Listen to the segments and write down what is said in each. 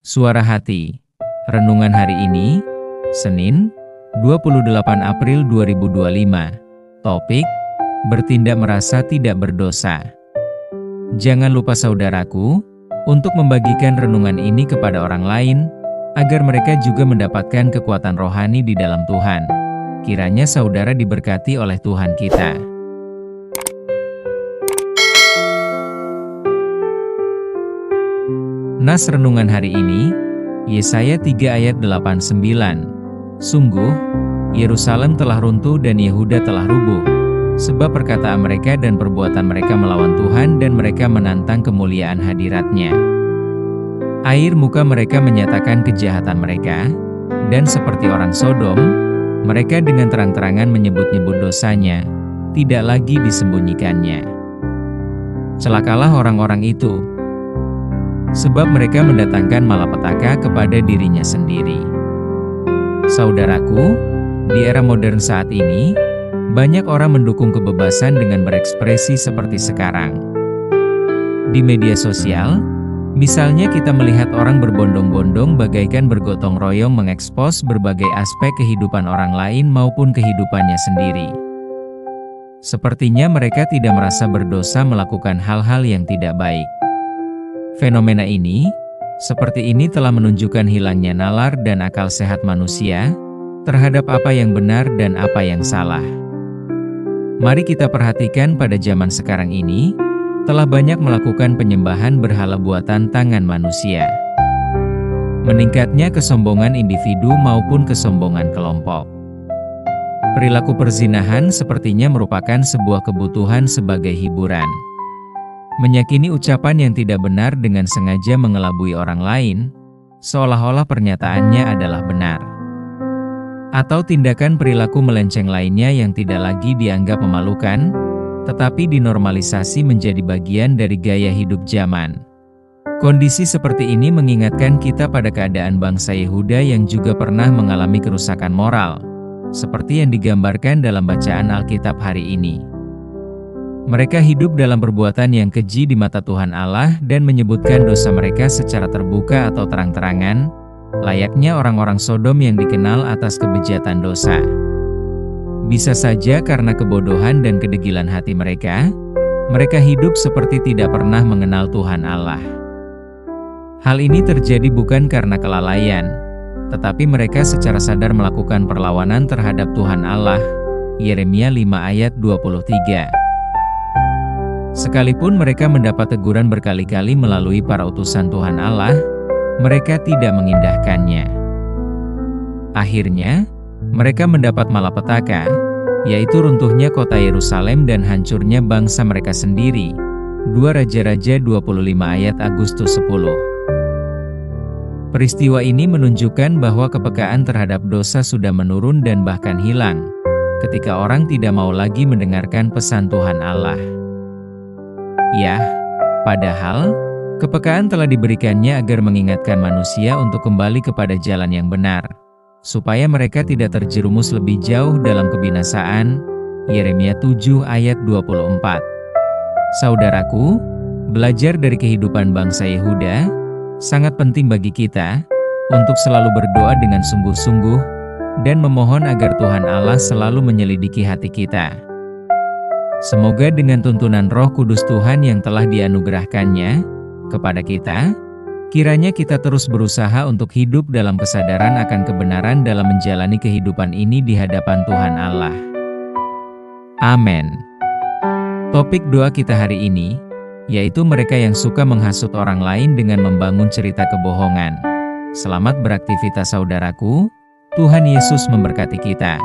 Suara Hati. Renungan hari ini, Senin, 28 April 2025. Topik, bertindak merasa tidak berdosa. Jangan lupa saudaraku, untuk membagikan renungan ini kepada orang lain, agar mereka juga mendapatkan kekuatan rohani di dalam Tuhan. Kiranya saudara diberkati oleh Tuhan kita. Nas renungan hari ini, Yesaya 3 ayat 8-9. Sungguh, Yerusalem telah runtuh dan Yehuda telah rubuh, sebab perkataan mereka dan perbuatan mereka melawan Tuhan dan mereka menantang kemuliaan hadirat-Nya. Air muka mereka menyatakan kejahatan mereka, dan seperti orang Sodom, mereka dengan terang-terangan menyebut-nyebut dosanya, tidak lagi disembunyikannya. Celakalah orang-orang itu, sebab mereka mendatangkan malapetaka kepada dirinya sendiri. Saudaraku, di era modern saat ini, banyak orang mendukung kebebasan dengan berekspresi seperti sekarang. Di media sosial, misalnya kita melihat orang berbondong-bondong bagaikan bergotong royong mengekspos berbagai aspek kehidupan orang lain maupun kehidupannya sendiri. Sepertinya mereka tidak merasa berdosa melakukan hal-hal yang tidak baik. Fenomena ini, seperti ini telah menunjukkan hilangnya nalar dan akal sehat manusia terhadap apa yang benar dan apa yang salah. Mari kita perhatikan pada zaman sekarang ini, telah banyak melakukan penyembahan berhala buatan tangan manusia. Meningkatnya kesombongan individu maupun kesombongan kelompok. Perilaku perzinahan sepertinya merupakan sebuah kebutuhan sebagai hiburan. Menyakini ucapan yang tidak benar dengan sengaja mengelabui orang lain, seolah-olah pernyataannya adalah benar. Atau tindakan perilaku melenceng lainnya yang tidak lagi dianggap memalukan, tetapi dinormalisasi menjadi bagian dari gaya hidup zaman. Kondisi seperti ini mengingatkan kita pada keadaan bangsa Yehuda yang juga pernah mengalami kerusakan moral, seperti yang digambarkan dalam bacaan Alkitab hari ini. Mereka hidup dalam perbuatan yang keji di mata Tuhan Allah dan menyebutkan dosa mereka secara terbuka atau terang-terangan, layaknya orang-orang Sodom yang dikenal atas kebejatan dosa. Bisa saja karena kebodohan dan kedegilan hati mereka hidup seperti tidak pernah mengenal Tuhan Allah. Hal ini terjadi bukan karena kelalaian, tetapi mereka secara sadar melakukan perlawanan terhadap Tuhan Allah. Yeremia 5 ayat 23. Sekalipun mereka mendapat teguran berkali-kali melalui para utusan Tuhan Allah, mereka tidak mengindahkannya. Akhirnya, mereka mendapat malapetaka, yaitu runtuhnya kota Yerusalem dan hancurnya bangsa mereka sendiri. 2 Raja-Raja 25 ayat Agustus 10. Peristiwa ini menunjukkan bahwa kepekaan terhadap dosa sudah menurun dan bahkan hilang, ketika orang tidak mau lagi mendengarkan pesan Tuhan Allah. Ya, padahal, kepekaan telah diberikannya agar mengingatkan manusia untuk kembali kepada jalan yang benar, supaya mereka tidak terjerumus lebih jauh dalam kebinasaan. Yeremia 7 ayat 24. Saudaraku, belajar dari kehidupan bangsa Yehuda, sangat penting bagi kita, untuk selalu berdoa dengan sungguh-sungguh, dan memohon agar Tuhan Allah selalu menyelidiki hati kita. Semoga dengan tuntunan Roh Kudus Tuhan yang telah dianugerahkannya kepada kita, kiranya kita terus berusaha untuk hidup dalam kesadaran akan kebenaran dalam menjalani kehidupan ini di hadapan Tuhan Allah. Amin. Topik doa kita hari ini, yaitu mereka yang suka menghasut orang lain dengan membangun cerita kebohongan. Selamat beraktivitas saudaraku, Tuhan Yesus memberkati kita.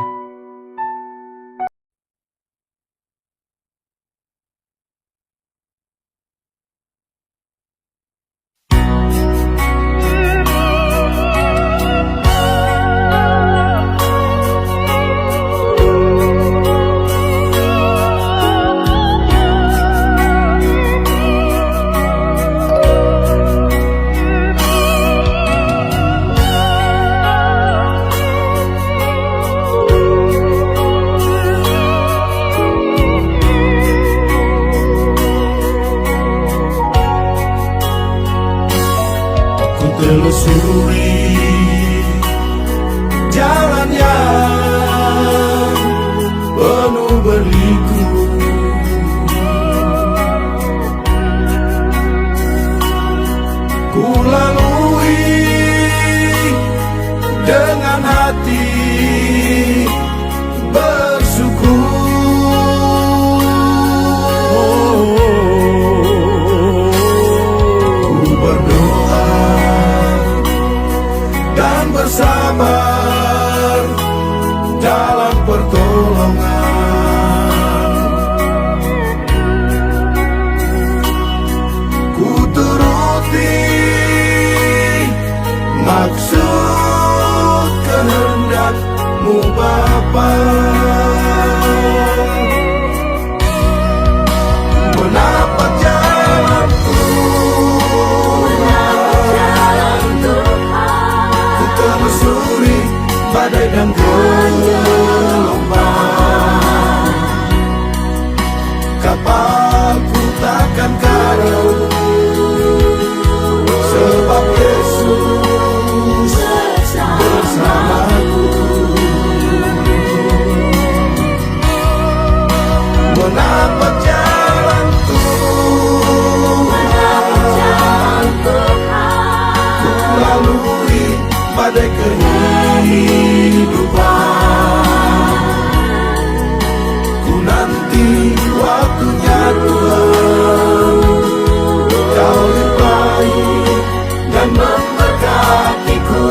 telusuri jalan yang penuh berliku. Ku lalui dengan hati bersyukur. Ku berdoa dan bersabar dalam pertolongan. Ku turuti maksud kehendak-Mu Bapa. Menapak jalan Tuhan, ku telusuri badai dan gelombang. Kapalku takkan karam, sebab Yesus bersamaku. Menapak jalan Tuhan, ku lalui badai kehidupan. Ku nanti waktunya Tuhan, Kau limpahi dan memberkatiku.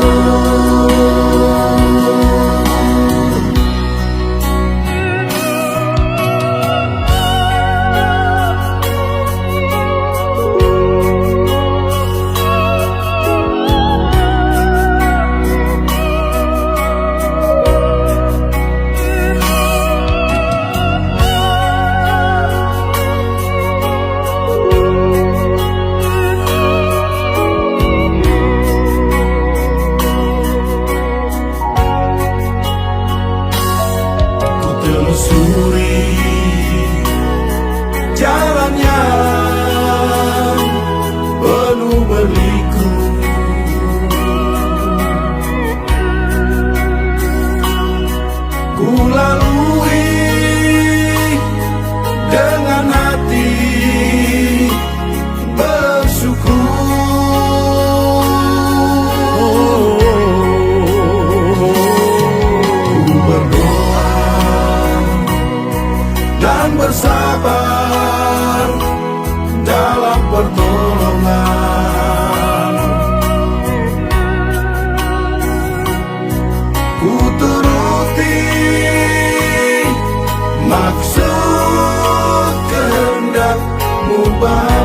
Telusuri jalan yang penuh berliku. Ku lalui dengan hati bersyukur. Ku berdoa dan bersabar dalam pertolongan. Ku turuti maksud kehendak-Mu Bapa.